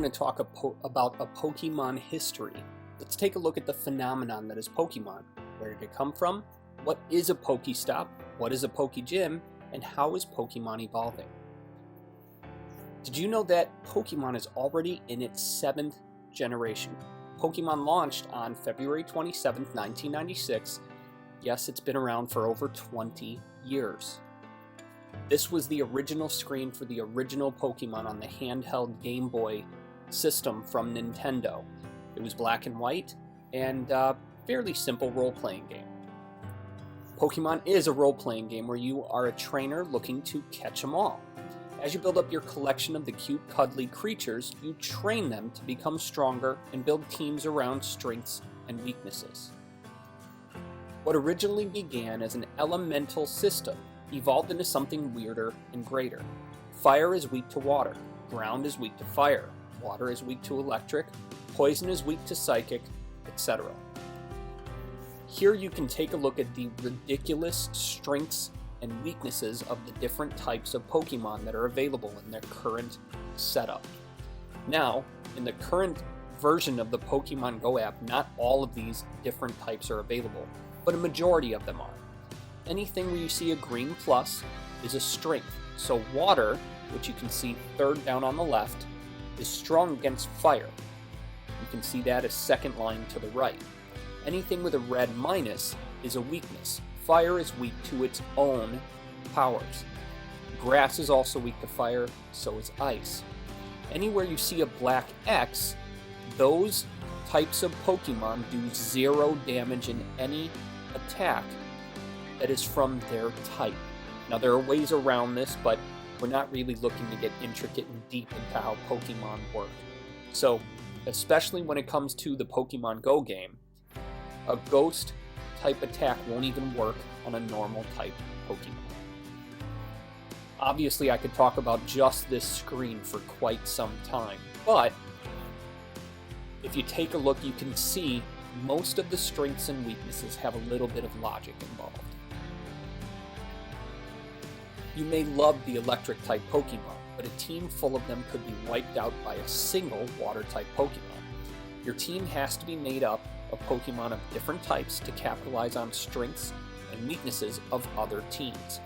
going to talk about a Pokemon history. Let's take a look at the phenomenon that is Pokemon. Where did it come from? What is a Pokestop? What is a Pokegym? And how is Pokemon evolving? Did you know that Pokemon is already in its 7th generation? Pokemon launched on February 27th, 1996. Yes, it's been around for over 20 years. This was the original screen for the original Pokemon on the handheld Game Boy system from Nintendo. It was black and white and a fairly simple role-playing game. Pokemon is a role-playing game where you are a trainer looking to catch them all. As you build up your collection of the cute, cuddly creatures, you train them to become stronger and build teams around strengths and weaknesses. What originally began as an elemental system evolved into something weirder and greater. Fire is weak to water, ground is weak to fire, water is weak to electric, poison is weak to psychic, etc. Here you can take a look at the ridiculous strengths and weaknesses of the different types of Pokemon that are available in their current setup. Now, in the current version of the Pokemon Go app, not all of these different types are available, but a majority of them are. Anything where you see a green plus is a strength. So water, which you can see third down on the left, is strong against fire. You can see that as second line to the right. Anything with a red minus is a weakness. Fire is weak to its own powers. Grass is also weak to fire, so is ice. Anywhere you see a black X, those types of Pokemon do 0 damage in any attack that is from their type. Now there are ways around this, but we're not really looking to get intricate and deep into how Pokemon work. So, especially when it comes to the Pokemon Go game, a ghost type attack won't even work on a normal type Pokemon. Obviously, I could talk about just this screen for quite some time, but if you take a look, you can see most of the strengths and weaknesses have a little bit of logic involved. You may love the electric type Pokemon, but a team full of them could be wiped out by a single water type Pokemon. Your team has to be made up of Pokemon of different types to capitalize on strengths and weaknesses of other teams.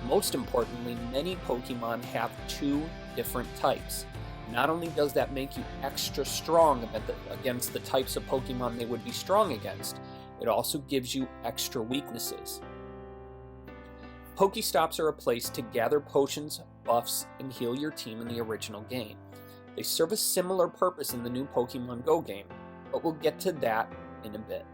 Most importantly, many Pokemon have 2 different types. Not only does that make you extra strong against the types of Pokemon they would be strong against, it also gives you extra weaknesses. Pokestops are a place to gather potions, buffs, and heal your team in the original game. They serve a similar purpose in the new Pokemon Go game, but we'll get to that in a bit.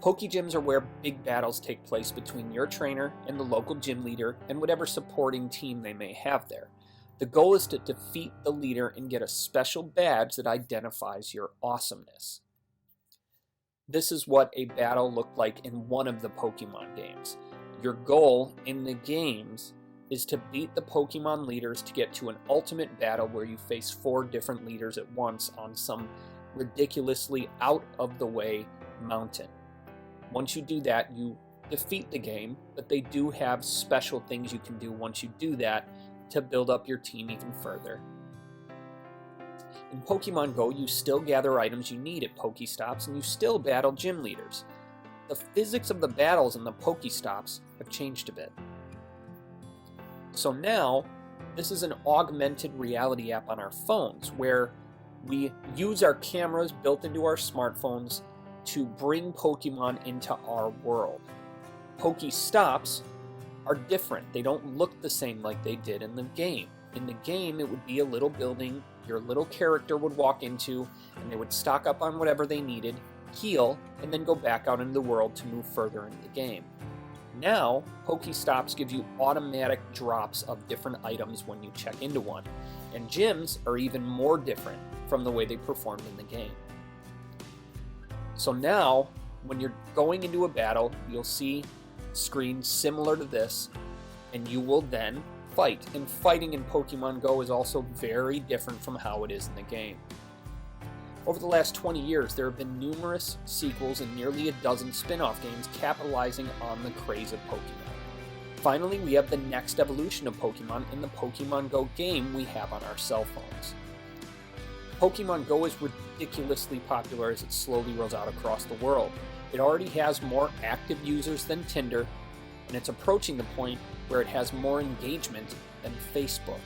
Pokegyms are where big battles take place between your trainer and the local gym leader and whatever supporting team they may have there. The goal is to defeat the leader and get a special badge that identifies your awesomeness. This is what a battle looked like in one of the Pokemon games. Your goal in the games is to beat the Pokemon leaders to get to an ultimate battle where you face 4 different leaders at once on some ridiculously out-of-the-way mountain. Once you do that, you defeat the game, but they do have special things you can do once you do that to build up your team even further. In Pokemon Go, you still gather items you need at Pokestops, and you still battle gym leaders. The physics of the battles in the Pokestops have changed a bit. So now, this is an augmented reality app on our phones where we use our cameras built into our smartphones to bring Pokemon into our world. Pokestops are different. They don't look the same like they did in the game. In the game, it would be a little building your little character would walk into, and they would stock up on whatever they needed, heal, and then go back out into the world to move further into the game. Now, Pokestops give you automatic drops of different items when you check into one, and gyms are even more different from the way they performed in the game. So now, when you're going into a battle, you'll see screens similar to this, and you will then fight. And fighting in Pokemon Go is also very different from how it is in the game. Over the last 20 years, there have been numerous sequels and nearly a dozen spin-off games capitalizing on the craze of Pokemon. Finally, we have the next evolution of Pokemon in the Pokemon Go game we have on our cell phones. Pokemon Go is ridiculously popular as it slowly rolls out across the world. It already has more active users than Tinder, and it's approaching the point where it has more engagement than Facebook.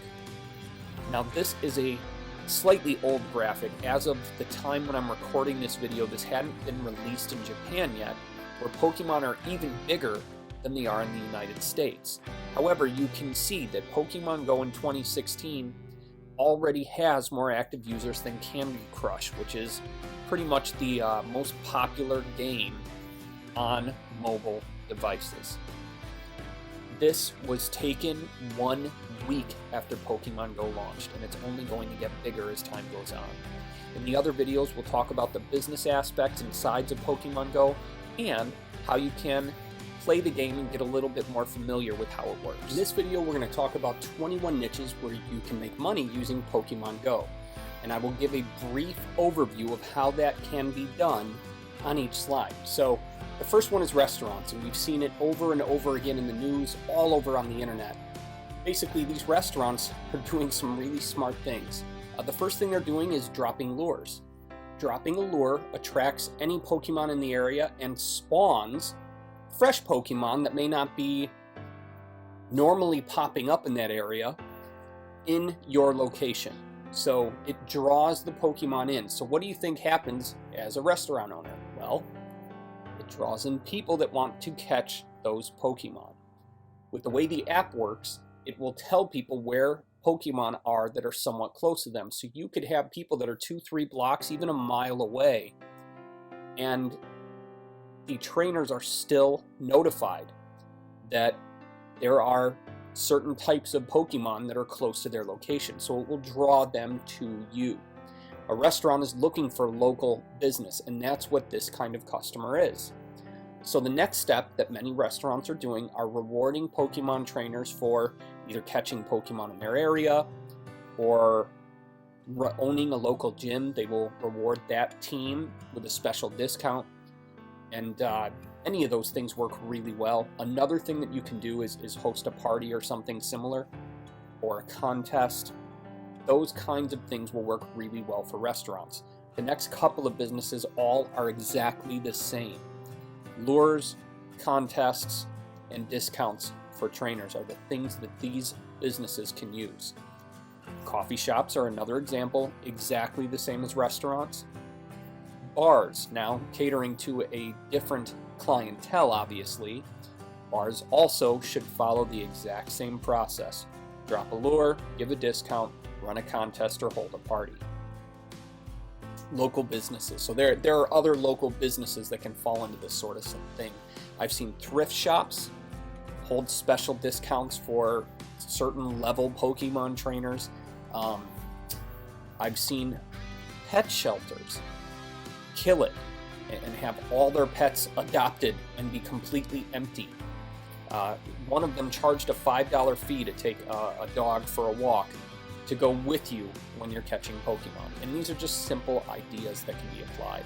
Now, this is a slightly old graphic. As of the time when I'm recording this video, this hadn't been released in Japan yet, where Pokemon are even bigger than they are in the United States. However, you can see that Pokemon Go in 2016 already has more active users than Candy Crush, which is pretty much the most popular game on mobile devices. This was taken 1 week after Pokemon Go launched, and it's only going to get bigger as time goes on. In the other videos, we'll talk about the business aspects and sides of Pokemon Go and how you can play the game and get a little bit more familiar with how it works. In this video, we're going to talk about 21 niches where you can make money using Pokemon Go, and I will give a brief overview of how that can be done on each slide. So the first one is restaurants, and we've seen it over and over again in the news, all over on the internet. Basically, these restaurants are doing some really smart things. The first thing they're doing is dropping lures. Dropping a lure attracts any Pokemon in the area and spawns fresh Pokemon that may not be normally popping up in that area in your location. So it draws the Pokemon in. So what do you think happens as a restaurant owner? Well, it draws in people that want to catch those Pokemon. With the way the app works, it will tell people where Pokemon are that are somewhat close to them. So you could have people that are 2-3 blocks, even a mile away, and the trainers are still notified that there are certain types of Pokemon that are close to their location, so it will draw them to you. A restaurant is looking for local business, and that's what this kind of customer is. So the next step that many restaurants are doing are rewarding Pokemon trainers for either catching Pokemon in their area or owning a local gym. They will reward that team with a special discount. And any of those things work really well. Another thing that you can do is host a party or something similar, or a contest. Those kinds of things will work really well for restaurants. The next couple of businesses all are exactly the same. Lures, contests, and discounts for trainers are the things that these businesses can use. Coffee shops are another example, exactly the same as restaurants. Bars, now catering to a different clientele, obviously. Bars also should follow the exact same process. Drop a lure, give a discount, run a contest, or hold a party. Local businesses. So there are other local businesses that can fall into this sort of thing. I've seen thrift shops hold special discounts for certain level Pokemon trainers. I've seen pet shelters kill it and have all their pets adopted and be completely empty. One of them charged a $5 fee to take a dog for a walk to go with you when you're catching Pokemon. And these are just simple ideas that can be applied.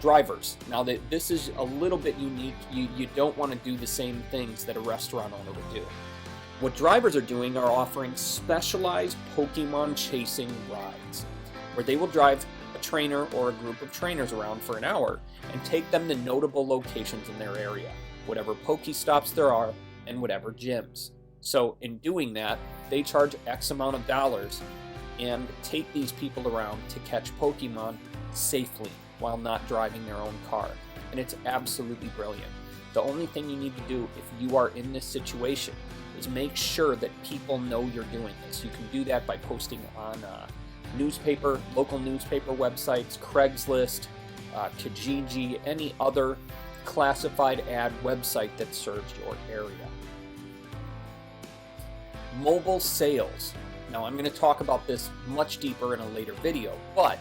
Drivers. Now this is a little bit unique. You don't want to do the same things that a restaurant owner would do. What drivers are doing are offering specialized Pokemon chasing rides, where they will drive a trainer or a group of trainers around for an hour and take them to notable locations in their area, whatever Pokestops there are and whatever gyms. So in doing that, they charge X amount of dollars and take these people around to catch Pokemon safely while not driving their own car. And it's absolutely brilliant. The only thing you need to do if you are in this situation is make sure that people know you're doing this. You can do that by posting on local newspaper websites, Craigslist, Kijiji, any other classified ad website that serves your area. Mobile sales. Now I'm going to talk about this much deeper in a later video, but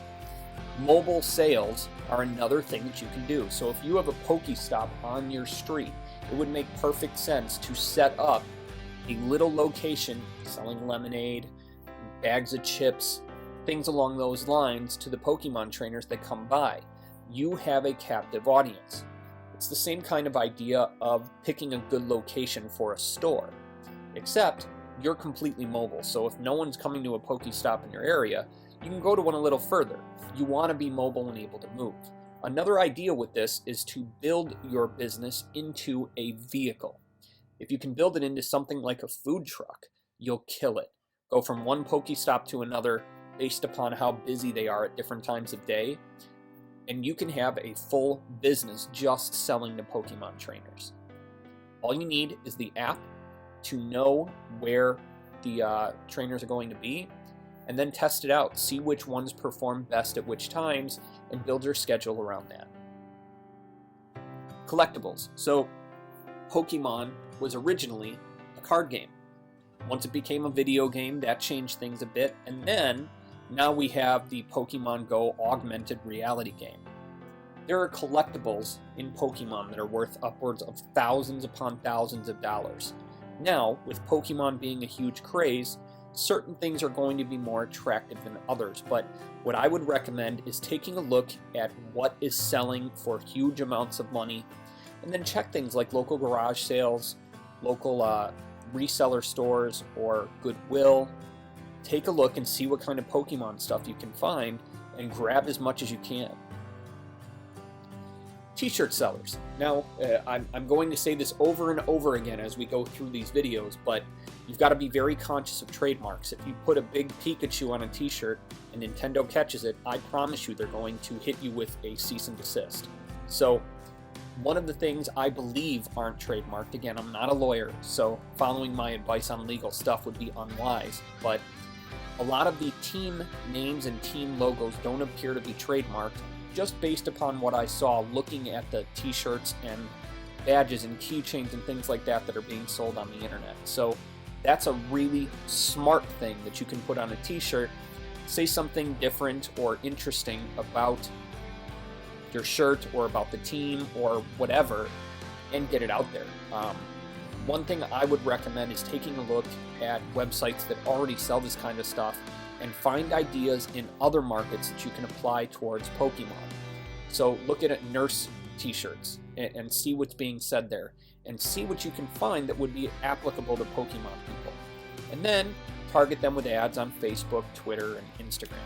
mobile sales are another thing that you can do. So if you have a Pokestop on your street, it would make perfect sense to set up a little location selling lemonade, bags of chips, things along those lines to the Pokemon trainers that come by. You have a captive audience. It's the same kind of idea of picking a good location for a store, except you're completely mobile. So if no one's coming to a Pokestop in your area, You can go to one a little further. You want to be mobile and able to move. Another idea with this is to build your business into a vehicle. If you can build it into something like a food truck, you'll kill it. Go from one Pokestop to another based upon how busy they are at different times of day, and you can have a full business just selling to Pokemon trainers. All you need is the app to know where the trainers are going to be, and then test it out. See which ones perform best at which times, and build your schedule around that. Collectibles. So Pokemon was originally a card game. Once it became a video game, that changed things a bit, and then now we have the Pokemon Go augmented reality game. There are collectibles in Pokemon that are worth upwards of thousands upon thousands of dollars. Now, with Pokemon being a huge craze, certain things are going to be more attractive than others, but what I would recommend is taking a look at what is selling for huge amounts of money, and then check things like local garage sales, local reseller stores, or Goodwill. Take a look and see what kind of Pokemon stuff you can find, and grab as much as you can. T-shirt sellers. Now, I'm going to say this over and over again as we go through these videos, but you've got to be very conscious of trademarks. If you put a big Pikachu on a t-shirt and Nintendo catches it, I promise you they're going to hit you with a cease and desist. So, one of the things I believe aren't trademarked, again, I'm not a lawyer, so following my advice on legal stuff would be unwise, but a lot of the team names and team logos don't appear to be trademarked, just based upon what I saw looking at the t-shirts and badges and keychains and things like that that are being sold on the internet. So that's a really smart thing that you can put on a t-shirt. Say something different or interesting about your shirt or about the team or whatever, and get it out there. One thing I would recommend is taking a look at websites that already sell this kind of stuff and find ideas in other markets that you can apply towards Pokemon. So look at nurse t-shirts and see what's being said there, and see what you can find that would be applicable to Pokemon people. And then target them with ads on Facebook, Twitter, and Instagram.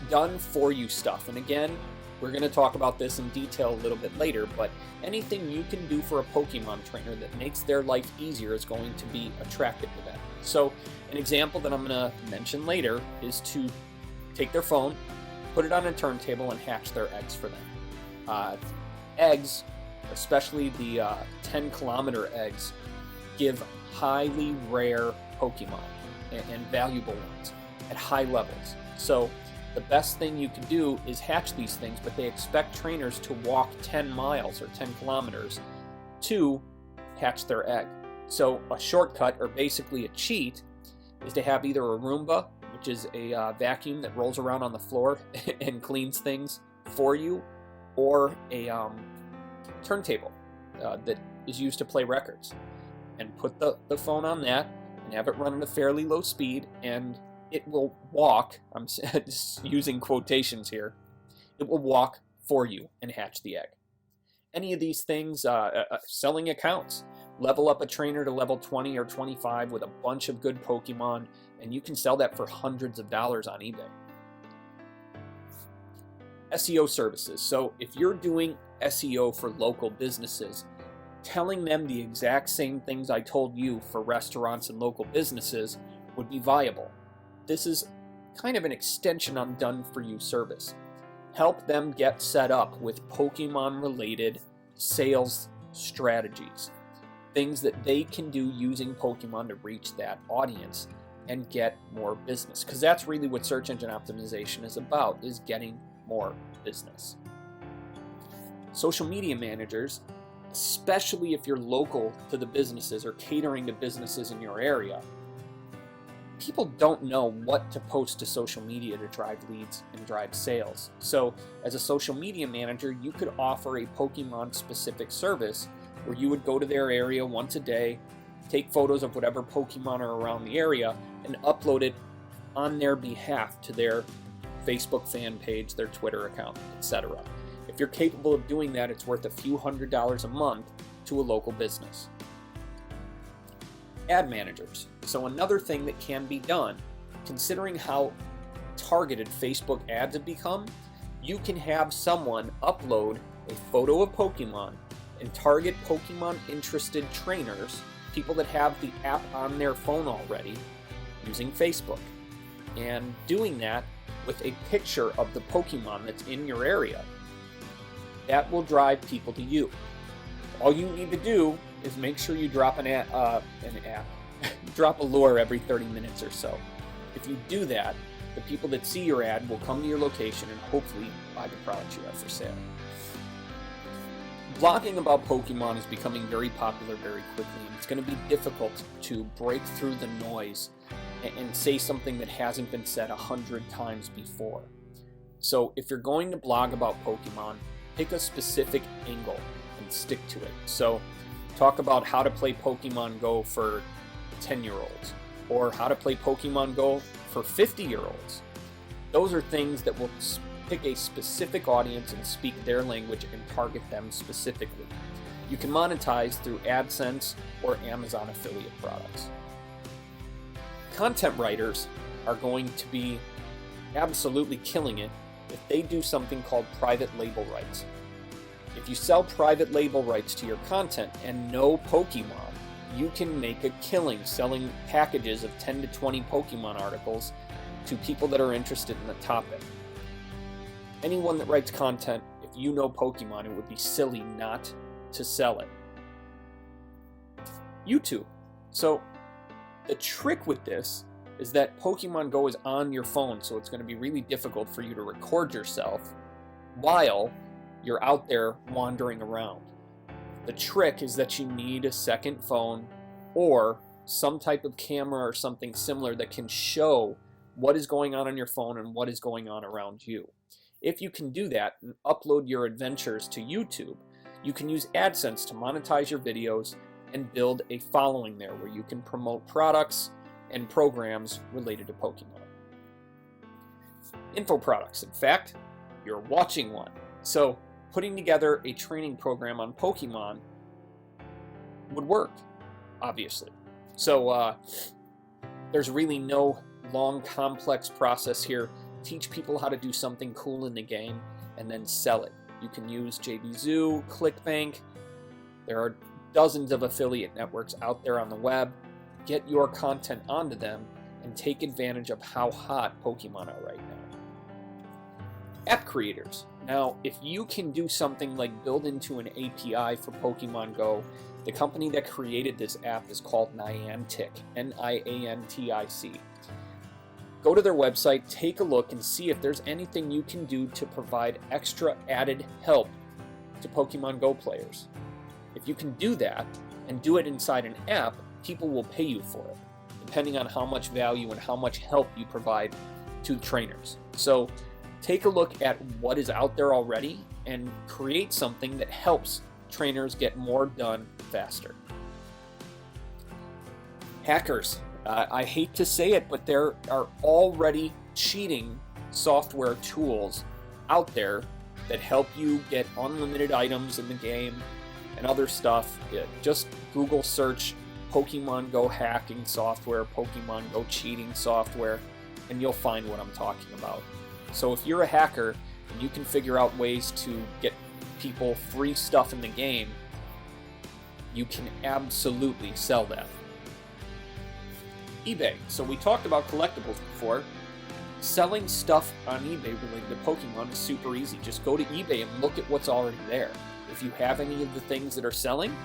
Done for you stuff. And again, we're going to talk about this in detail a little bit later, but anything you can do for a Pokemon trainer that makes their life easier is going to be attractive to them. So an example that I'm going to mention later is to take their phone, put it on a turntable, and hatch their eggs for them. Eggs, especially the 10-kilometer eggs, give highly rare Pokemon and valuable ones at high levels. So the best thing you can do is hatch these things, but they expect trainers to walk 10 miles or 10 kilometers to hatch their egg. So a shortcut, or basically a cheat, is to have either a Roomba, which is a vacuum that rolls around on the floor and cleans things for you, or a turntable that is used to play records. And put the phone on that and have it run at a fairly low speed, and it will walk, I'm just using quotations here, it will walk for you and hatch the egg. Any of these things, selling accounts, level up a trainer to level 20 or 25 with a bunch of good Pokemon, and you can sell that for hundreds of dollars on eBay. SEO services. So if you're doing SEO for local businesses, telling them the exact same things I told you for restaurants and local businesses would be viable. This is kind of an extension on done for you service. Help them get set up with Pokemon related sales strategies. Things that they can do using Pokemon to reach that audience and get more business. Because that's really what search engine optimization is about, is getting more business. Social media managers, especially if you're local to the businesses or catering to businesses in your area, people don't know what to post to social media to drive leads and drive sales. So as a social media manager, you could offer a Pokemon specific service where you would go to their area once a day, take photos of whatever Pokemon are around the area, and upload it on their behalf to their Facebook fan page, their Twitter account, etc. If you're capable of doing that, it's worth a few $100s a month to a local business. Ad managers. So another thing that can be done considering how targeted Facebook ads have become, you can have someone upload a photo of Pokemon and target Pokemon interested trainers, people that have the app on their phone already, using Facebook. And doing that with a picture of the Pokemon that's in your area. That will drive people to you. All you need to do is make sure you drop drop a lure every 30 minutes or so. If you do that, the people that see your ad will come to your location and hopefully buy the products you have for sale. Blogging about Pokemon is becoming very popular very quickly, and it's going to be difficult to break through the noise and say something that hasn't been said 100 times before. So if you're going to blog about Pokemon, pick a specific angle and stick to it. So talk about how to play Pokemon Go for 10-year-olds, or how to play Pokemon Go for 50-year-olds. Those are things that will pick a specific audience and speak their language and target them specifically. You can monetize through AdSense or Amazon affiliate products. Content writers are going to be absolutely killing it if they do something called private label rights. If you sell private label rights to your content and know Pokemon, you can make a killing selling packages of 10 to 20 Pokemon articles to people that are interested in the topic. Anyone that writes content, if you know Pokemon, it would be silly not to sell it. YouTube. So the trick with this is that Pokemon Go is on your phone, so it's going to be really difficult for you to record yourself while you're out there wandering around. The trick is that you need a second phone or some type of camera or something similar that can show what is going on your phone and what is going on around you. If you can do that and upload your adventures to YouTube, you can use AdSense to monetize your videos and build a following there where you can promote products and programs related to Pokemon. Info products. In fact, you're watching one. So putting together a training program on Pokemon would work, obviously. So there's really no long, complex process here. Teach people how to do something cool in the game and then sell it. You can use JVZoo, ClickBank. There are dozens of affiliate networks out there on the web. Get your content onto them and take advantage of how hot Pokemon are right now. App creators. Now, if you can do something like build into an API for Pokemon Go, the company that created this app is called Niantic, Niantic. Go to their website, take a look, and see if there's anything you can do to provide extra added help to Pokemon Go players. If you can do that and do it inside an app, people will pay you for it, depending on how much value and how much help you provide to trainers. So take a look at what is out there already and create something that helps trainers get more done faster. Hackers. I hate to say it, but there are already cheating software tools out there that help you get unlimited items in the game and other stuff. Just Google search Pokemon Go hacking software, Pokemon Go cheating software, and you'll find what I'm talking about. So if you're a hacker and you can figure out ways to get people free stuff in the game, you can absolutely sell that. eBay. So we talked about collectibles before. Selling stuff on eBay related to Pokemon is super easy. Just go to eBay and look at what's already there. If you have any of the things that are selling,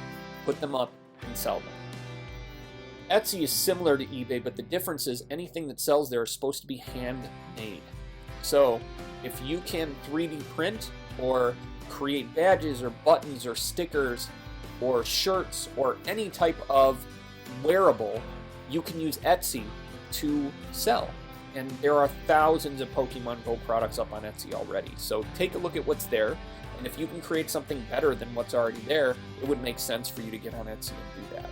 put them up and sell them. Etsy is similar to eBay, but the difference is anything that sells there is supposed to be handmade. So if you can 3D print or create badges or buttons or stickers or shirts or any type of wearable, you can use Etsy to sell. And there are thousands of Pokemon Go products up on Etsy already. So take a look at what's there, and if you can create something better than what's already there, it would make sense for you to get on Etsy and do that.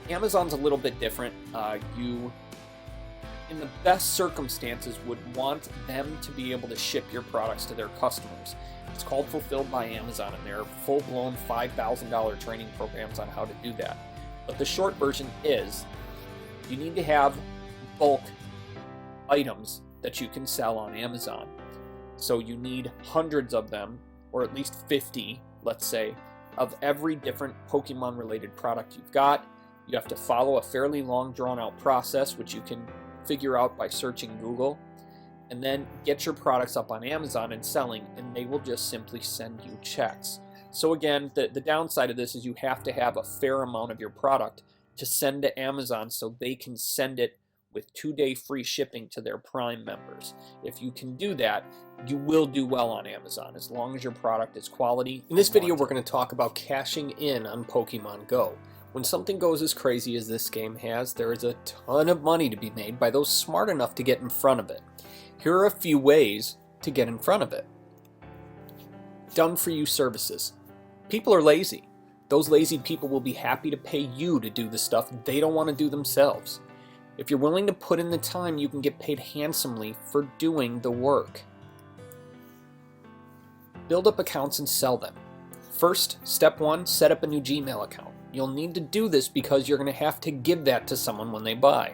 Amazon's a little bit different. You, in the best circumstances, would want them to be able to ship your products to their customers. It's called Fulfilled by Amazon, and there are full-blown $5,000 training programs on how to do that. But the short version is, you need to have bulk items that you can sell on Amazon. So you need hundreds of them, or at least 50, let's say, of every different Pokemon related product you've got. You have to follow a fairly long drawn out process, which you can figure out by searching Google, and then get your products up on Amazon and selling, and they will just simply send you checks. So again, the downside of this is you have to have a fair amount of your product to send to Amazon so they can send it with 2-day free shipping to their Prime members. If you can do that, you will do well on Amazon as long as your product is quality. In this video, we're going to talk about cashing in on Pokemon Go. When something goes as crazy as this game has, there is a ton of money to be made by those smart enough to get in front of it. Here are a few ways to get in front of it. Done for you services. People are lazy. Those lazy people will be happy to pay you to do the stuff they don't want to do themselves. If you're willing to put in the time, you can get paid handsomely for doing the work. Build up accounts and sell them. First, step 1, set up a new Gmail account. You'll need to do this because you're going to have to give that to someone when they buy.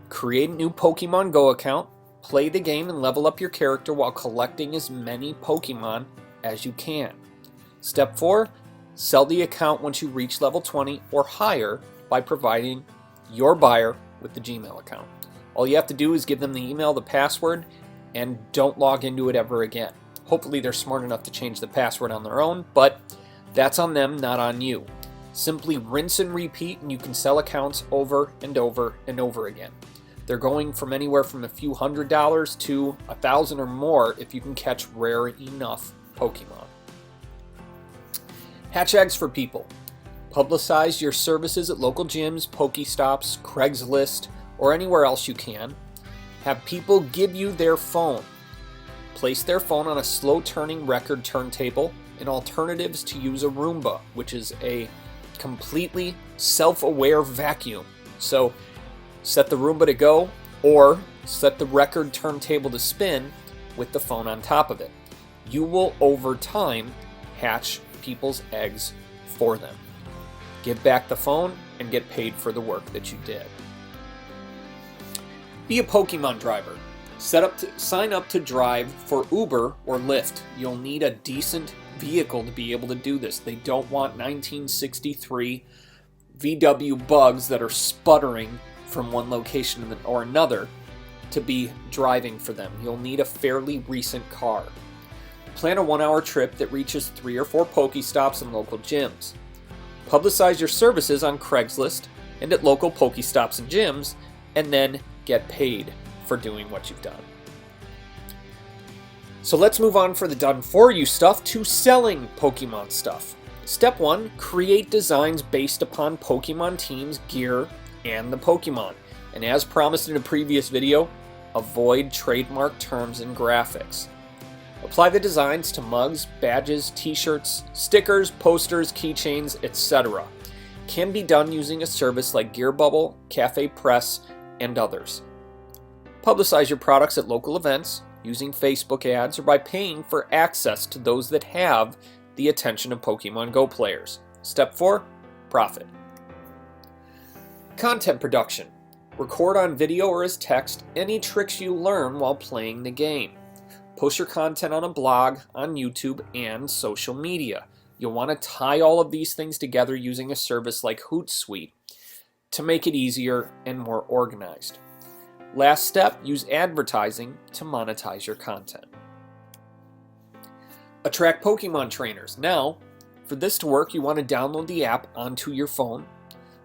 Create a new Pokemon Go account, play the game and level up your character while collecting as many Pokemon as you can. Step 4, sell the account once you reach level 20 or higher by providing your buyer with the Gmail account. All you have to do is give them the email, the password, and don't log into it ever again. Hopefully they're smart enough to change the password on their own, but that's on them, not on you. Simply rinse and repeat, and you can sell accounts over and over and over again. They're going from anywhere from a few $100s to $1,000 or more if you can catch rare enough Pokemon. Hatch eggs for people. Publicize your services at local gyms, Pokestops, Craigslist, or anywhere else you can. Have people give you their phone. Place their phone on a slow-turning record turntable, and alternatives to use a Roomba, which is a completely self-aware vacuum. So set the Roomba to go, or set the record turntable to spin with the phone on top of it. You will, over time, hatch people's eggs for them. Give back the phone and get paid for the work that you did. Be a Pokemon driver. Sign up to drive for Uber or Lyft. You'll need a decent vehicle to be able to do this. They don't want 1963 VW bugs that are sputtering from one location or another to be driving for them. You'll need a fairly recent car. Plan a 1-hour trip that reaches 3 or 4 Pokestops and local gyms. Publicize your services on Craigslist and at local Pokestops and gyms, and then get paid for doing what you've done. So let's move on for the done for you stuff to selling Pokemon stuff. Step 1, create designs based upon Pokemon teams, gear, and the Pokemon. And as promised in a previous video, avoid trademark terms and graphics. Apply the designs to mugs, badges, t-shirts, stickers, posters, keychains, etc. Can be done using a service like GearBubble, Cafe Press, and others. Publicize your products at local events using Facebook ads or by paying for access to those that have the attention of Pokemon Go players. Step 4, profit. Content production. Record on video or as text any tricks you learn while playing the game. Post your content on a blog, on YouTube, and social media. You'll want to tie all of these things together using a service like Hootsuite to make it easier and more organized. Last step, use advertising to monetize your content. Attract Pokemon trainers. Now, for this to work, you want to download the app onto your phone.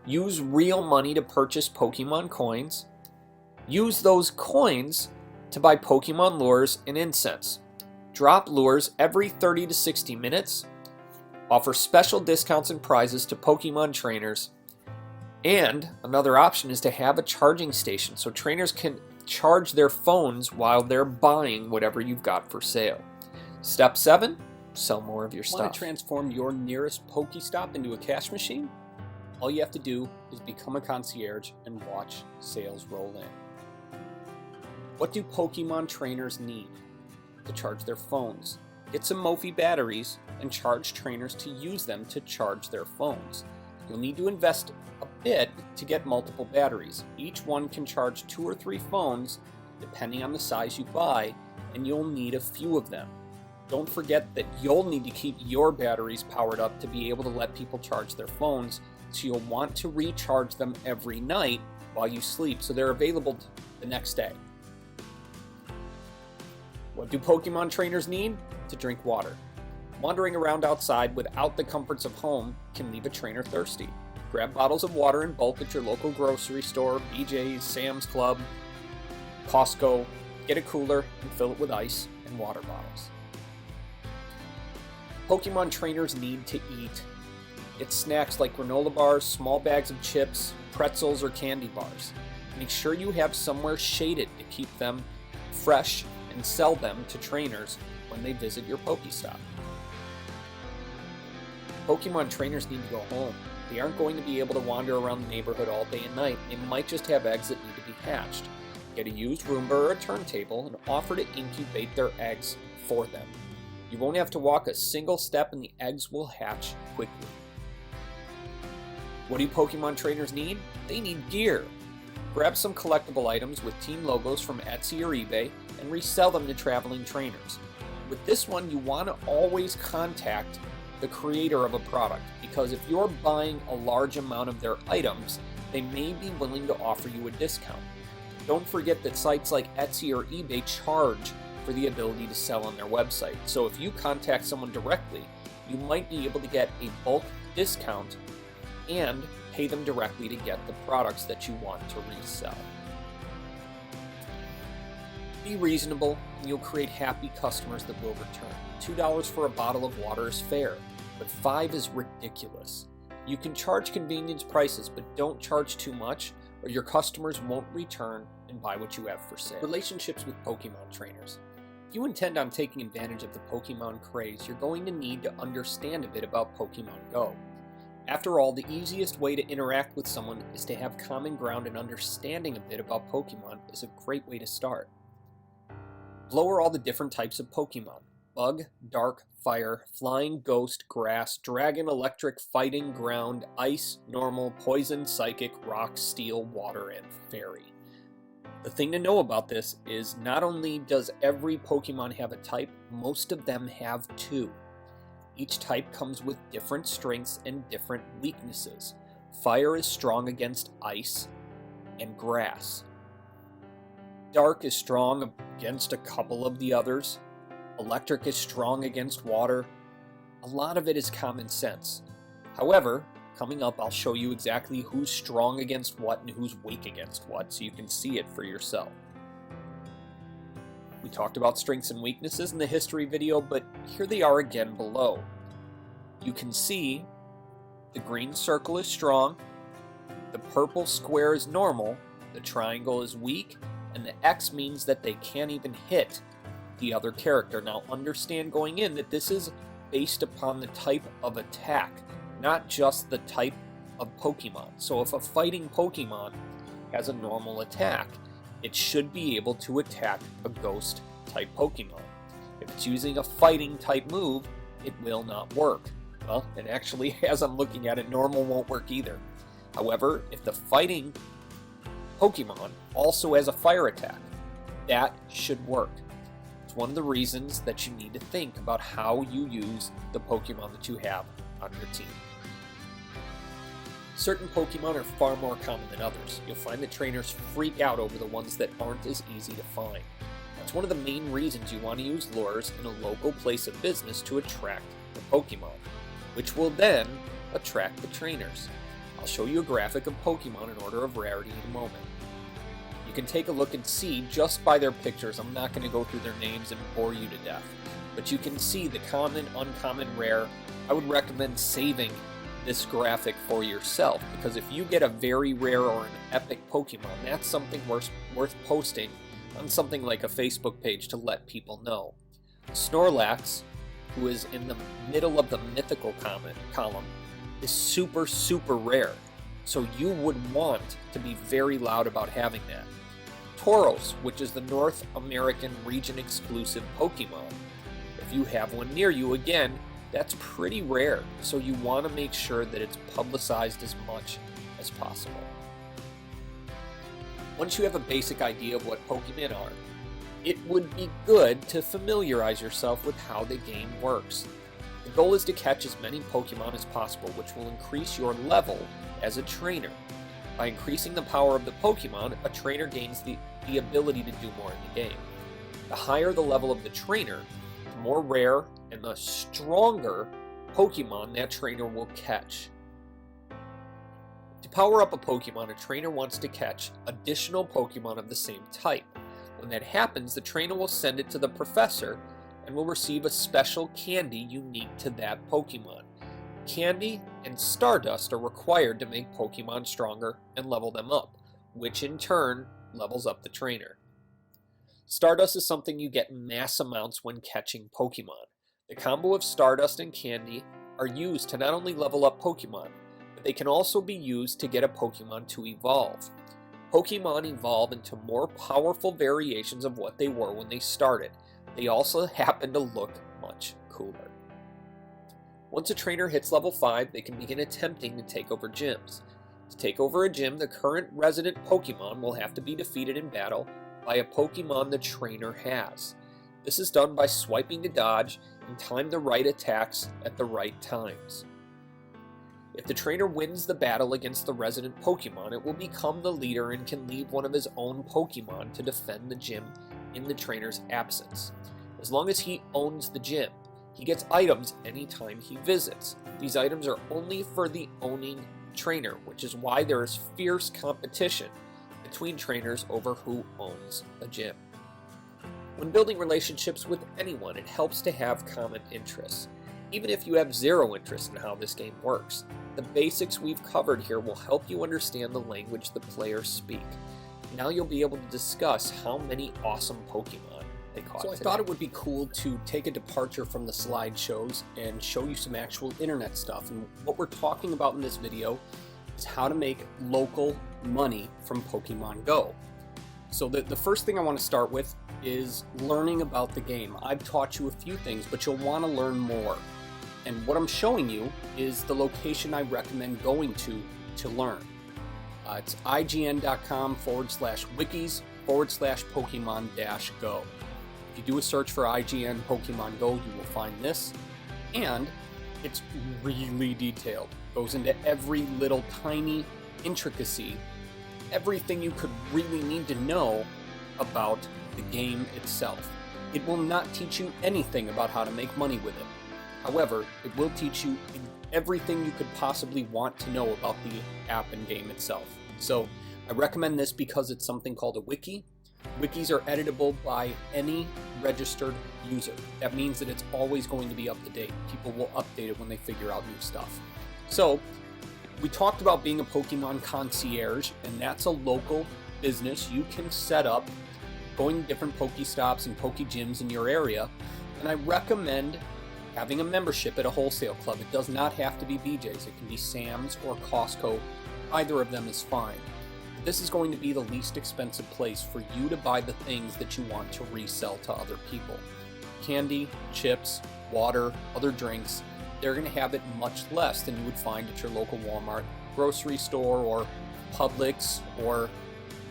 Use real money to purchase Pokemon coins. Use those coins to buy Pokemon lures and incense. Drop lures every 30 to 60 minutes. Offer special discounts and prizes to Pokemon trainers. And another option is to have a charging station so trainers can charge their phones while they're buying whatever you've got for sale. Step 7, sell more of your stuff. Want to transform your nearest Pokestop into a cash machine? All you have to do is become a concierge and watch sales roll in. What do Pokemon trainers need? To charge their phones. Get some Mophie batteries and charge trainers to use them to charge their phones. You'll need to invest a bit to get multiple batteries. Each one can charge 2 or 3 phones depending on the size you buy, and you'll need a few of them. Don't forget that you'll need to keep your batteries powered up to be able to let people charge their phones, so you'll want to recharge them every night while you sleep so they're available the next day. What do Pokemon trainers need? To drink water. Wandering around outside without the comforts of home can leave a trainer thirsty. Grab bottles of water in bulk at your local grocery store, BJ's, Sam's Club, Costco. Get a cooler and fill it with ice and water bottles. Pokemon trainers need to eat. Get snacks like granola bars, small bags of chips, pretzels, or candy bars. Make sure you have somewhere shaded to keep them fresh and sell them to trainers when they visit your Pokestop. Pokemon trainers need to go home. They aren't going to be able to wander around the neighborhood all day and night. They might just have eggs that need to be hatched. Get a used Roomba or a turntable and offer to incubate their eggs for them. You won't have to walk a single step and the eggs will hatch quickly. What do Pokemon trainers need? They need gear. Grab some collectible items with team logos from Etsy or eBay and resell them to traveling trainers. With this one, you want to always contact the creator of a product, because if you're buying a large amount of their items, they may be willing to offer you a discount. Don't forget that sites like Etsy or eBay charge for the ability to sell on their website. So if you contact someone directly, you might be able to get a bulk discount and pay them directly to get the products that you want to resell. Be reasonable and you'll create happy customers that will return. $2 for a bottle of water is fair, but $5 is ridiculous. You can charge convenience prices, but don't charge too much or your customers won't return and buy what you have for sale. Relationships with Pokemon trainers. If you intend on taking advantage of the Pokemon craze, you're going to need to understand a bit about Pokemon Go. After all, the easiest way to interact with someone is to have common ground, and understanding a bit about Pokemon is a great way to start. Below are all the different types of Pokemon: Bug, Dark, Fire, Flying, Ghost, Grass, Dragon, Electric, Fighting, Ground, Ice, Normal, Poison, Psychic, Rock, Steel, Water, and Fairy. The thing to know about this is not only does every Pokemon have a type, most of them have 2. Each type comes with different strengths and different weaknesses. Fire is strong against ice and grass. Dark is strong against a couple of the others. Electric is strong against water. A lot of it is common sense. However, coming up I'll show you exactly who's strong against what and who's weak against what, so you can see it for yourself. We talked about strengths and weaknesses in the history video, but here they are again below. You can see the green circle is strong, the purple square is normal, the triangle is weak, and the X means that they can't even hit the other character. Now understand going in that this is based upon the type of attack, not just the type of Pokemon. So if a fighting Pokemon has a normal attack, it should be able to attack a ghost type Pokemon. If it's using a fighting type move, it will not work. Well, and actually, as I'm looking at it, normal won't work either. However, if the fighting Pokemon also has a fire attack, that should work. It's one of the reasons that you need to think about how you use the Pokemon that you have on your team. Certain Pokemon are far more common than others. You'll find that trainers freak out over the ones that aren't as easy to find. That's one of the main reasons you want to use lures in a local place of business to attract the Pokemon, which will then attract the trainers. I'll show you a graphic of Pokemon in order of rarity in a moment. You can take a look and see just by their pictures. I'm not going to go through their names and bore you to death, but you can see the common, uncommon, rare. I would recommend saving this graphic for yourself, because if you get a very rare or an epic Pokemon, that's something worth posting on something like a Facebook page to let people know. Snorlax, who is in the middle of the mythical column, is super rare, so you would want to be very loud about having that. Tauros, which is the North American region exclusive Pokemon. If you have one near you, again, That's pretty rare, so you want to make sure that it's publicized as much as possible. Once you have a basic idea of what Pokemon are, it would be good to familiarize yourself with how the game works. The goal is to catch as many Pokemon as possible, which will increase your level as a trainer. By increasing the power of the Pokemon, a trainer gains the ability to do more in the game. The higher the level of the trainer, the more rare and the stronger Pokemon that trainer will catch. To power up a Pokemon, a trainer wants to catch additional Pokemon of the same type. When that happens, the trainer will send it to the professor and will receive a special candy unique to that Pokemon. Candy and Stardust are required to make Pokemon stronger and level them up, which in turn levels up the trainer. Stardust is something you get in mass amounts when catching Pokemon. The combo of Stardust and Candy are used to not only level up Pokemon, but they can also be used to get a Pokemon to evolve. Pokemon evolve into more powerful variations of what they were when they started. They also happen to look much cooler. Once a trainer hits level 5, they can begin attempting to take over gyms. To take over a gym, the current resident Pokemon will have to be defeated in battle by a Pokemon the trainer has. This is done by swiping to dodge and time the right attacks at the right times. If the trainer wins the battle against the resident Pokemon, it will become the leader and can leave one of his own Pokemon to defend the gym in the trainer's absence. As long as he owns the gym, he gets items anytime he visits. These items are only for the owning trainer, which is why there is fierce competition between trainers over who owns a gym. When building relationships with anyone, it helps to have common interests. Even if you have zero interest in how this game works, the basics we've covered here will help you understand the language the players speak. Now you'll be able to discuss how many awesome Pokemon they caught today. So I thought it would be cool to take a departure from the slideshows and show you some actual internet stuff. And what we're talking about in this video is how to make local money from Pokemon Go. So the first thing I want to start with is learning about the game. I've taught you a few things, but you'll want to learn more. And what I'm showing you is the location I recommend going to learn. It's ign.com/wikis/Pokemon-Go. If you do a search for IGN Pokemon Go, you will find this. And it's really detailed. Goes into every little tiny intricacy, everything you could really need to know about the game itself. It will not teach you anything about how to make money with it. However, it will teach you everything you could possibly want to know about the app and game itself. So I recommend this because it's something called a wiki. Wikis are editable by any registered user. That means that it's always going to be up to date. People will update it when they figure out new stuff. So we talked about being a Pokemon concierge, and that's a local business you can set up going to different Pokestops and Pokegyms in your area. And I recommend having a membership at a wholesale club. It does not have to be BJ's. It can be Sam's or Costco. Either of them is fine. This is going to be the least expensive place for you to buy the things that you want to resell to other people. Candy, chips, water, other drinks, they're going to have it much less than you would find at your local Walmart, grocery store, or Publix, or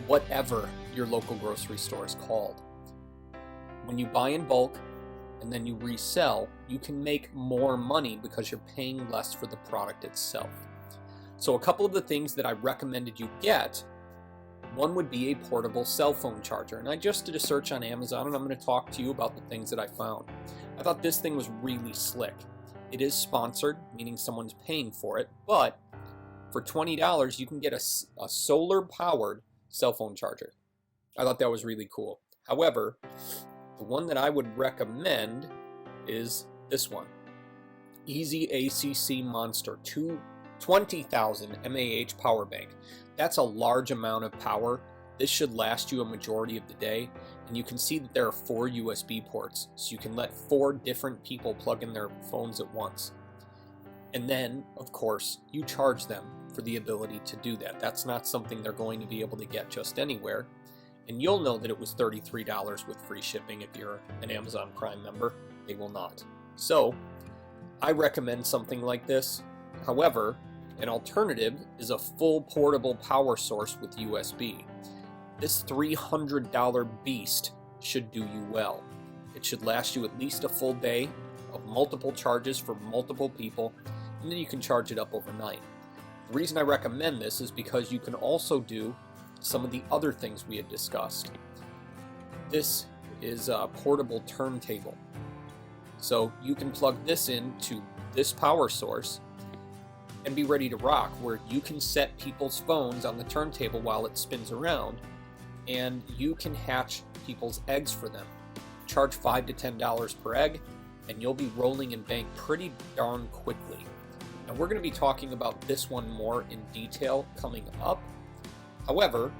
whatever your local grocery store is called. When you buy in bulk and then you resell, you can make more money because you're paying less for the product itself. So a couple of the things that I recommended you get, one would be a portable cell phone charger. And I just did a search on Amazon, and I'm going to talk to you about the things that I found. I thought this thing was really slick. It is sponsored, meaning someone's paying for it, but for $20 you can get a solar-powered cell phone charger. I thought that was really cool. However, the one that I would recommend is this one. Easy ACC Monster 20,000 mAh power bank. That's a large amount of power. This should last you a majority of the day, and you can see that there are 4 USB ports, so you can let 4 different people plug in their phones at once. And then, of course, you charge them for the ability to do that. That's not something they're going to be able to get just anywhere, and you'll know that it was $33 with free shipping if you're an Amazon Prime member. They will not. So, I recommend something like this. However, an alternative is a full portable power source with USB. This $300 beast should do you well. It should last you at least a full day of multiple charges for multiple people, and then you can charge it up overnight. The reason I recommend this is because you can also do some of the other things we had discussed. This is a portable turntable. So you can plug this into this power source and be ready to rock, where you can set people's phones on the turntable while it spins around, and you can hatch people's eggs for them. Charge $5 to $10 per egg, and you'll be rolling in bank pretty darn quickly. And we're going to be talking about this one more in detail coming up. However,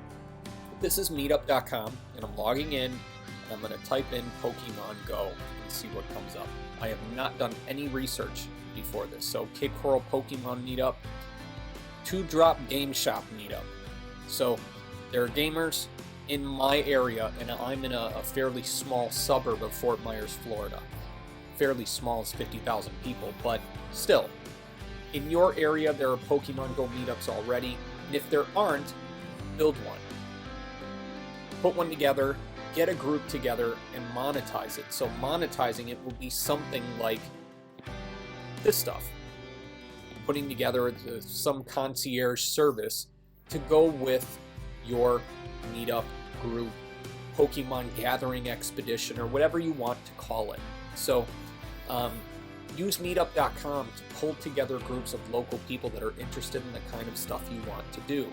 this is meetup.com, and I'm logging in, and I'm going to type in Pokémon Go and see what comes up. I have not done any research before this. So Cape Coral Pokemon Meetup, Two Drop Game Shop Meetup. So there are gamers in my area, and I'm in a fairly small suburb of Fort Myers, Florida. Fairly small is 50,000 people, but still. In your area, there are Pokemon Go meetups already, and if there aren't, build one. Put one together, get a group together, and monetize it. So monetizing it will be something like this stuff. Putting together some concierge service to go with your meetup group, Pokemon gathering expedition, or whatever you want to call it. So use meetup.com to pull together groups of local people that are interested in the kind of stuff you want to do.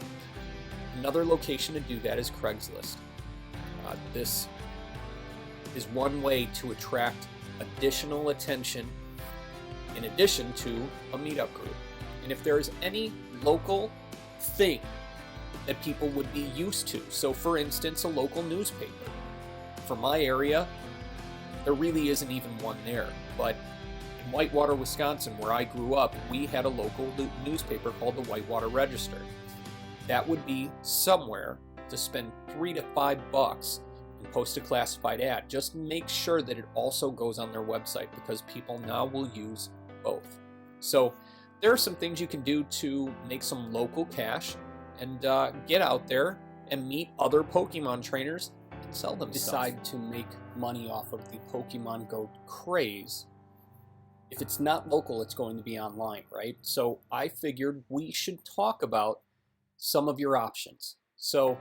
Another location to do that is Craigslist. This is one way to attract additional attention in addition to a meetup group. And if there is any local thing that people would be used to, so for instance, a local newspaper. For my area, there really isn't even one there, but in Whitewater, Wisconsin, where I grew up, we had a local newspaper called the Whitewater Register. That would be somewhere to spend $3 to $5 and post a classified ad. Just make sure that it also goes on their website, because people now will use both. So there are some things you can do to make some local cash and get out there and meet other Pokemon trainers and sell them Decide to make money off of the Pokemon Go craze. If it's not local, it's going to be online, right? So I figured we should talk about some of your options. So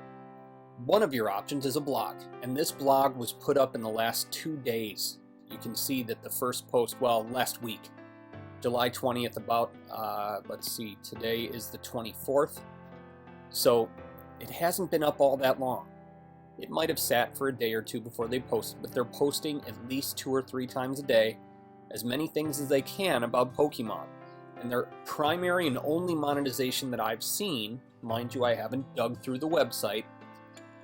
one of your options is a blog, and this blog was put up in the last 2 days. You can see that the first post, well, last week, July 20th, about, let's see, today is the 24th. So it hasn't been up all that long. It might have sat for a day or two before they posted, but they're posting at least 2 or 3 times a day, as many things as they can about Pokemon. And their primary and only monetization that I've seen, mind you, I haven't dug through the website,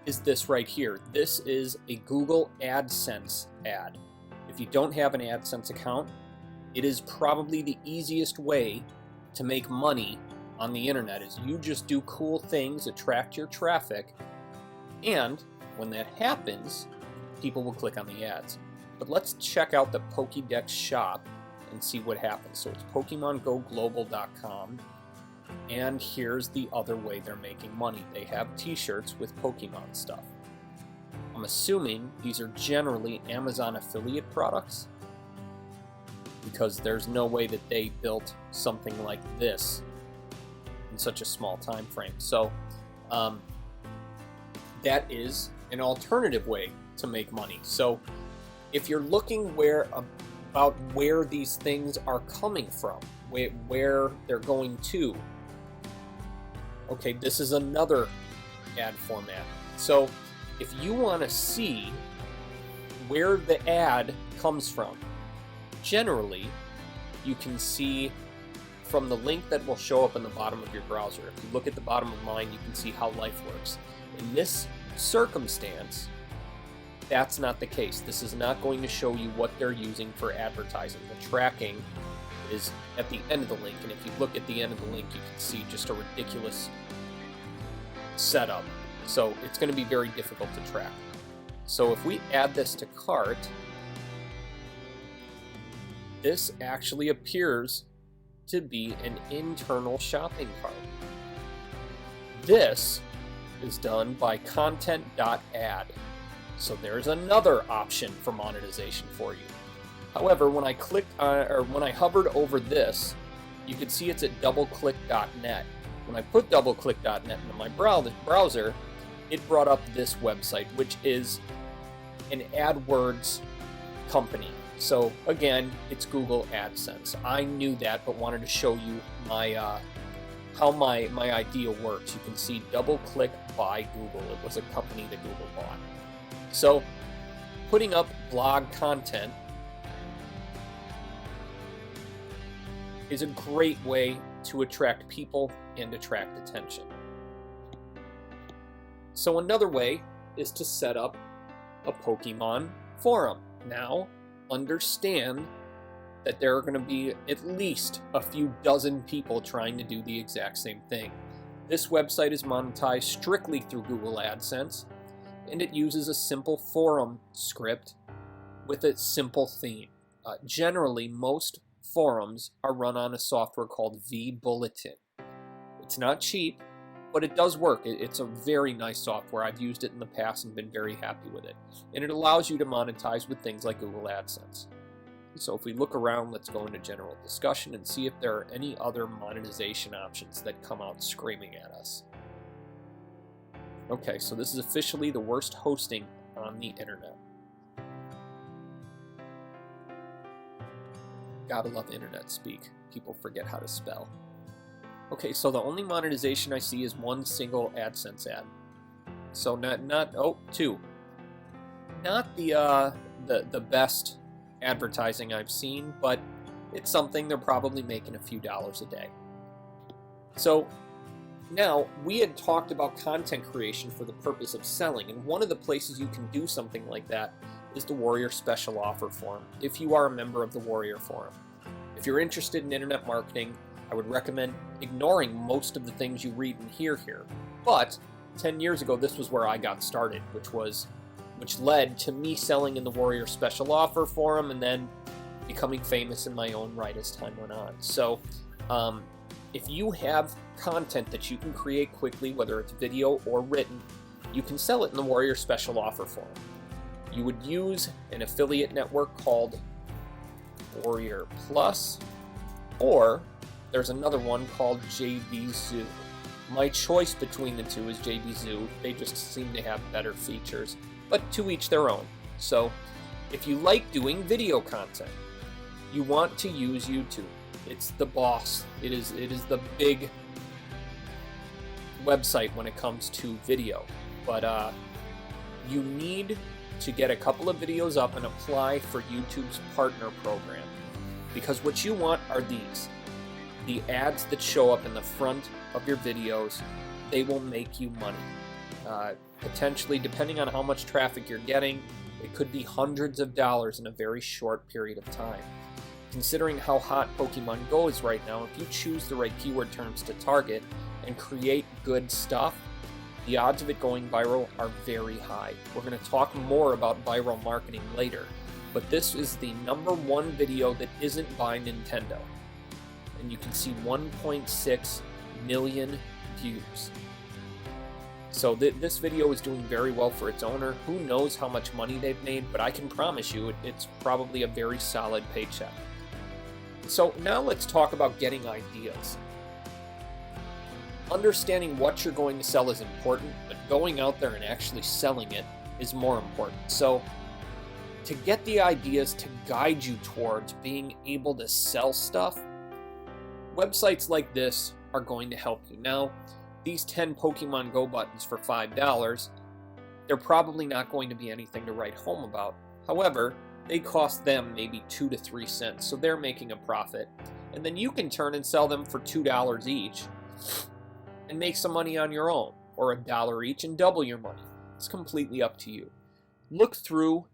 is this right here. This is a Google AdSense ad. If you don't have an AdSense account, it is probably the easiest way to make money on the internet. Is you just do cool things, attract your traffic, and when that happens, people will click on the ads. But let's check out the Pokédex shop and see what happens. So it's PokemonGoGlobal.com, and here's the other way they're making money. They have t-shirts with Pokemon stuff. I'm assuming these are generally Amazon affiliate products, because there's no way that they built something like this in such a small time frame. So that is an alternative way to make money. So if you're looking about where these things are coming from, where they're going to, okay, this is another ad format. So if you want to see where the ad comes from, generally you can see from the link that will show up in the bottom of your browser. If you look at the bottom of mine, you can see how life works. In this circumstance, that's not the case. This is not going to show you what they're using for advertising. The tracking is at the end of the link, and if you look at the end of the link, you can see just a ridiculous setup. So it's going to be very difficult to track. So if we add this to cart, this actually appears to be an internal shopping cart. This is done by content.ad. So there's another option for monetization for you. However, when I hovered over this, you can see it's at doubleclick.net. When I put doubleclick.net into my browser, it brought up this website, which is an AdWords company. So again, it's Google AdSense. I knew that, but wanted to show you how my idea works. You can see DoubleClick by Google. It was a company that Google bought. So putting up blog content is a great way to attract people and attract attention. So another way is to set up a Pokemon forum. Now, understand that there are going to be at least a few dozen people trying to do the exact same thing. This website is monetized strictly through Google AdSense, and it uses a simple forum script with a simple theme. Generally, most forums are run on a software called vBulletin. It's not cheap, but it does work. It's a very nice software. I've used it in the past and been very happy with it. And it allows you to monetize with things like Google AdSense. So if we look around, let's go into general discussion and see if there are any other monetization options that come out screaming at us. Okay, so this is officially the worst hosting on the internet. Gotta love internet speak. People forget how to spell. Okay, so the only monetization I see is one single AdSense ad. So two. Not the best advertising I've seen, but it's something. They're probably making a few dollars a day. So now, we had talked about content creation for the purpose of selling, and one of the places you can do something like that is the Warrior Special Offer Forum, if you are a member of the Warrior Forum. If you're interested in internet marketing, I would recommend ignoring most of the things you read and hear here. But 10 years ago, this was where I got started, which led to me selling in the Warrior Special Offer Forum and then becoming famous in my own right as time went on. So if you have content that you can create quickly, whether it's video or written, you can sell it in the Warrior Special Offer Forum. You would use an affiliate network called Warrior Plus, or there's another one called JB Zoo. My choice between the two is JB Zoo. They just seem to have better features, but to each their own. So if you like doing video content, you want to use YouTube. It's the boss. It is the big website when it comes to video. But you need to get a couple of videos up and apply for YouTube's partner program. Because what you want are these. The ads that show up in the front of your videos, they will make you money. Potentially, depending on how much traffic you're getting, it could be hundreds of dollars in a very short period of time. Considering how hot Pokemon Go is right now, if you choose the right keyword terms to target and create good stuff, the odds of it going viral are very high. We're going to talk more about viral marketing later, but this is the #1 video that isn't by Nintendo. And you can see 1.6 million views. So this video is doing very well for its owner. Who knows how much money they've made, but I can promise you it's probably a very solid paycheck. So now let's talk about getting ideas. Understanding what you're going to sell is important, but going out there and actually selling it is more important. So to get the ideas to guide you towards being able to sell stuff, websites like this are going to help you. Now, these 10 Pokemon Go buttons for $5, they're probably not going to be anything to write home about. However, they cost them maybe 2 to 3 cents, so they're making a profit. And then you can turn and sell them for $2 each and make some money on your own, or $1 each and double your money. It's completely up to you. Look through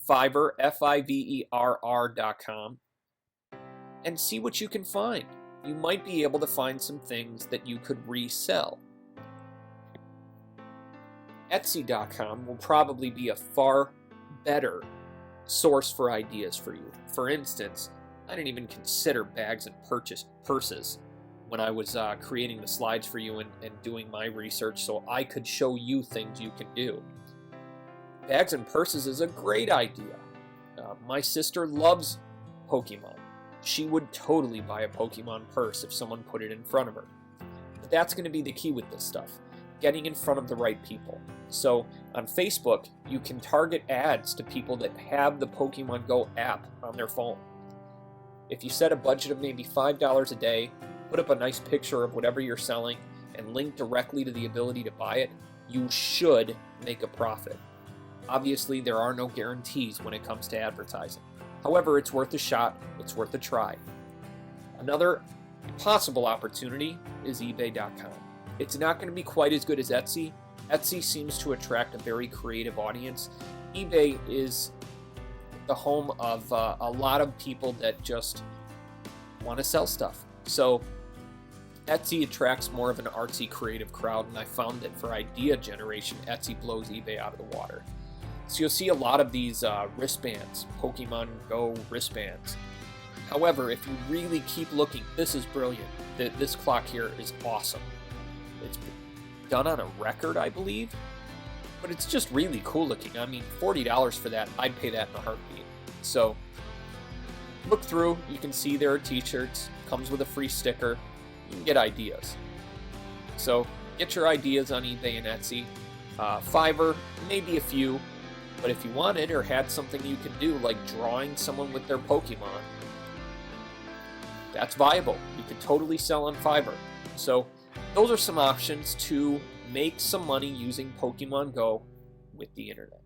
Fiverr, Fiverr.com, and see what you can find. You might be able to find some things that you could resell. Etsy.com will probably be a far better source for ideas for you. For instance, I didn't even consider bags and purses when I was creating the slides for you and doing my research so I could show you things you can do. Bags and purses is a great idea. My sister loves Pokemon. She would totally buy a Pokemon purse if someone put it in front of her. But that's going to be the key with this stuff, getting in front of the right people. So on Facebook, you can target ads to people that have the Pokemon Go app on their phone. If you set a budget of maybe $5 a day, put up a nice picture of whatever you're selling, and link directly to the ability to buy it, you should make a profit. Obviously, there are no guarantees when it comes to advertising. However, it's worth a shot, it's worth a try. Another possible opportunity is eBay.com. It's not going to be quite as good as Etsy. Etsy seems to attract a very creative audience. eBay is the home of a lot of people that just want to sell stuff. So Etsy attracts more of an artsy, creative crowd, and I found that for idea generation, Etsy blows eBay out of the water. So you'll see a lot of these wristbands, Pokemon Go wristbands. However, if you really keep looking, this is brilliant. This clock here is awesome. It's done on a record, I believe, but it's just really cool looking. I mean, $40 for that, I'd pay that in a heartbeat. So look through, you can see there are t-shirts, comes with a free sticker, you can get ideas. So get your ideas on eBay and Etsy. Fiverr, maybe a few, but if you wanted or had something you could do like drawing someone with their Pokemon, that's viable. You could totally sell on Fiverr. So those are some options to make some money using Pokemon Go with the internet.